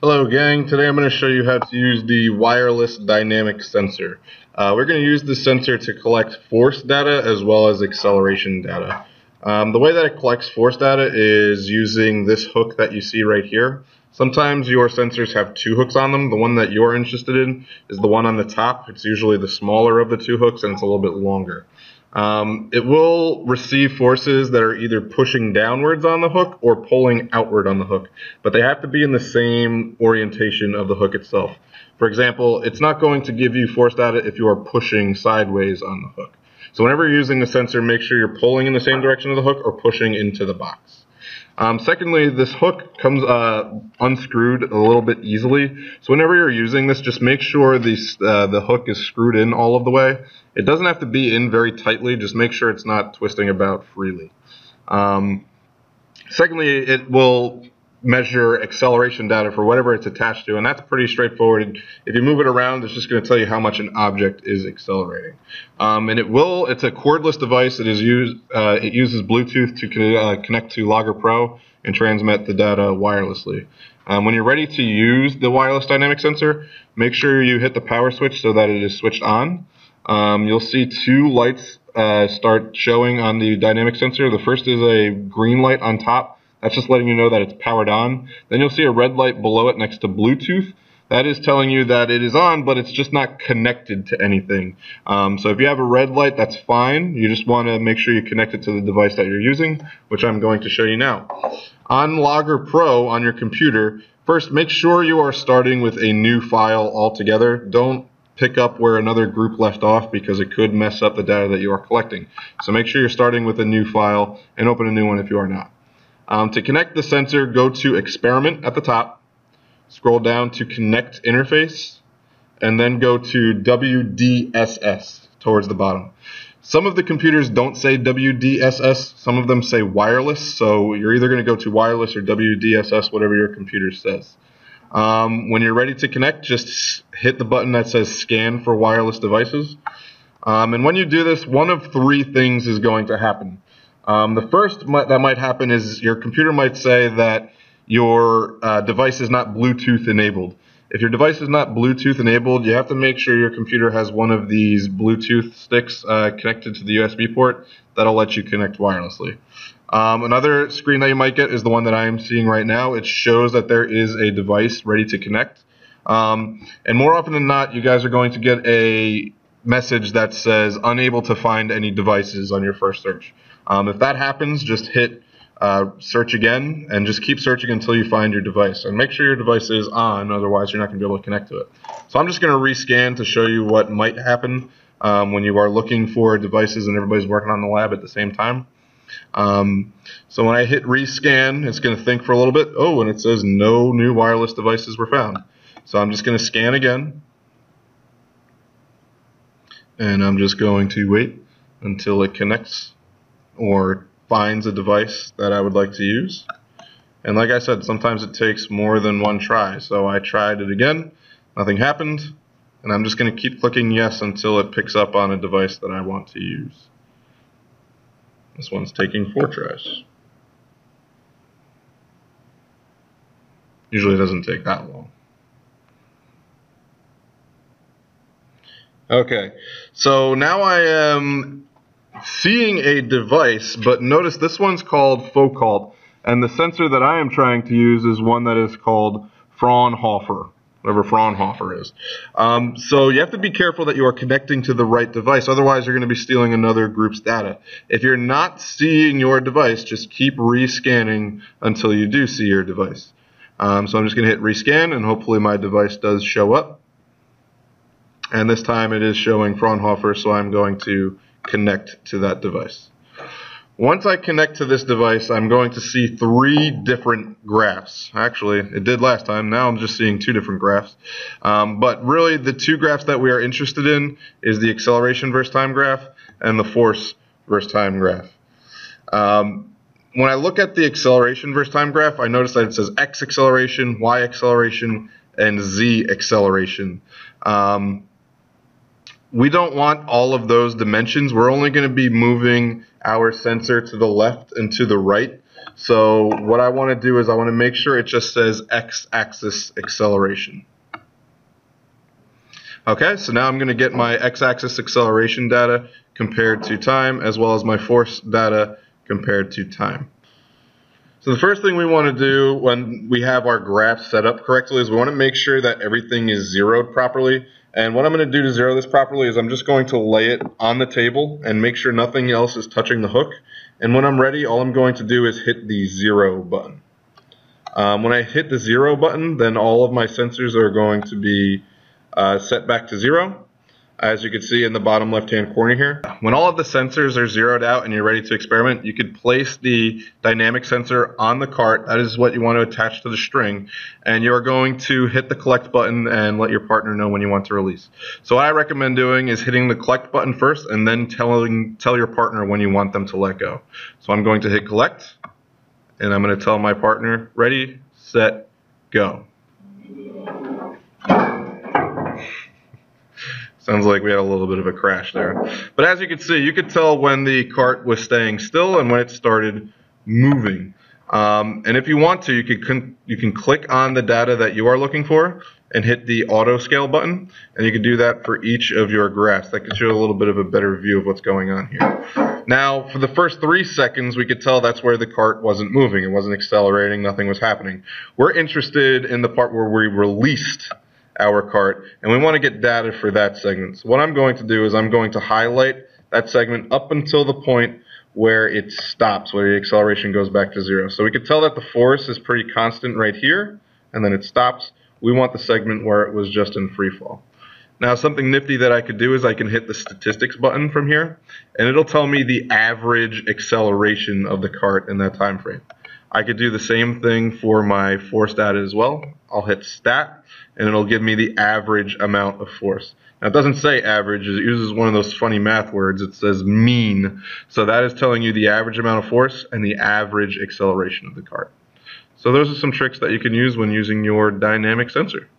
Hello gang, today I'm going to show you how to use the wireless dynamic sensor. We're going to use this sensor to collect force data as well as acceleration data. The way that it collects force data is using this hook that you see right here. Sometimes your sensors have two hooks on them. The one that you're interested in is the one on the top. It's usually the smaller of the two hooks and it's a little bit longer. It will receive forces that are either pushing downwards on the hook or pulling outward on the hook, but they have to be in the same orientation of the hook itself. For example, it's not going to give you force data if you are pushing sideways on the hook. So whenever you're using the sensor, make sure you're pulling in the same direction of the hook or pushing into the box. Secondly, this hook comes unscrewed a little bit easily. So whenever you're using this, just make sure the hook is screwed in all of the way. It doesn't have to be in very tightly. Just make sure it's not twisting about freely. Secondly, it will measure acceleration data for whatever it's attached to, and that's pretty straightforward. If you move it around, it's just going to tell you how much an object is accelerating. It's a cordless device. It uses Bluetooth to connect to Logger Pro and transmit the data wirelessly. When you're ready to use the wireless dynamic sensor, make sure you hit the power switch so that it is switched on. You'll see two lights start showing on the dynamic sensor. The first is a green light on top. That's just letting you know that it's powered on. Then you'll see a red light below it next to Bluetooth. That is telling you that it is on, but it's just not connected to anything. So if you have a red light, that's fine. You just want to make sure you connect it to the device that you're using, which I'm going to show you now. On Logger Pro on your computer, first make sure you are starting with a new file altogether. Don't pick up where another group left off because it could mess up the data that you are collecting. So make sure you're starting with a new file and open a new one if you are not. To connect the sensor, go to Experiment at the top, scroll down to Connect Interface, and then go to WDSS towards the bottom. Some of the computers don't say WDSS, some of them say wireless, so you're either going to go to wireless or WDSS, whatever your computer says. When you're ready to connect, just hit the button that says Scan for wireless devices. And when you do this, one of three things is going to happen. The first that might happen is your computer might say that your device is not Bluetooth enabled. If your device is not Bluetooth enabled, you have to make sure your computer has one of these Bluetooth sticks connected to the USB port that'll let you connect wirelessly. Another screen that you might get is the one that I am seeing right now. It shows that there is a device ready to connect. And more often than not, you guys are going to get a message that says unable to find any devices on your first search. If that happens, just hit search again and just keep searching until you find your device. And make sure your device is on, otherwise you're not going to be able to connect to it. So I'm just going to rescan to show you what might happen when you are looking for devices and everybody's working on the lab at the same time. So when I hit rescan, it's going to think for a little bit. Oh, and it says no new wireless devices were found. So I'm just going to scan again. And I'm just going to wait until it connects or finds a device that I would like to use. And like I said, sometimes it takes more than one try. So I tried it again, nothing happened, and I'm just going to keep clicking yes until it picks up on a device that I want to use. This one's taking 4 tries. Usually it doesn't take that long. Okay, so now I am seeing a device, but notice this one's called Focalt, and the sensor that I am trying to use is one that is called Fraunhofer, whatever Fraunhofer is. So you have to be careful that you are connecting to the right device, otherwise you're going to be stealing another group's data. If you're not seeing your device, just keep rescanning until you do see your device. So I'm just going to hit rescan, and hopefully my device does show up. And this time it is showing Fraunhofer, so I'm going to connect to that device. Once I connect to this device, I'm going to see 3 different graphs. Actually, it did last time. Now I'm just seeing 2 different graphs. But really, the 2 graphs that we are interested in is the acceleration versus time graph and the force versus time graph. When I look at the acceleration versus time graph, I notice that it says x acceleration, y acceleration, and z acceleration. We don't want all of those dimensions. We're only going to be moving our sensor to the left and to the right. So what I want to do is I want to make sure it just says x-axis acceleration. Okay, so now I'm going to get my x-axis acceleration data compared to time, as well as my force data compared to time. So the first thing we want to do when we have our graph set up correctly is we want to make sure that everything is zeroed properly. And what I'm going to do to zero this properly is I'm just going to lay it on the table and make sure nothing else is touching the hook. And when I'm ready, all I'm going to do is hit the 0 button. When I hit the 0 button, then all of my sensors are going to be set back to 0, as you can see in the bottom left-hand corner here. When all of the sensors are zeroed out and you're ready to experiment, you could place the dynamic sensor on the cart. That is what you want to attach to the string, and you're going to hit the collect button and let your partner know when you want to release. So what I recommend doing is hitting the collect button first and then tell your partner when you want them to let go. So I'm going to hit collect, and I'm going to tell my partner, ready, set, go. Sounds like we had a little bit of a crash there. But as you can see, you could tell when the cart was staying still and when it started moving. And if you want to, you can click on the data that you are looking for and hit the auto scale button, and you can do that for each of your graphs. That gives you a little bit of a better view of what's going on here. Now, for the first 3 seconds, we could tell that's where the cart wasn't moving. It wasn't accelerating. Nothing was happening. We're interested in the part where we released our cart, and we want to get data for that segment. So what I'm going to do is I'm going to highlight that segment up until the point where it stops, where the acceleration goes back to 0. So we can tell that the force is pretty constant right here, and then it stops. We want the segment where it was just in free fall. Now, something nifty that I could do is I can hit the statistics button from here, and it'll tell me the average acceleration of the cart in that time frame. I could do the same thing for my force data as well. I'll hit stat, and it'll give me the average amount of force. Now, it doesn't say average. It uses one of those funny math words. It says mean. So that is telling you the average amount of force and the average acceleration of the cart. So those are some tricks that you can use when using your dynamic sensor.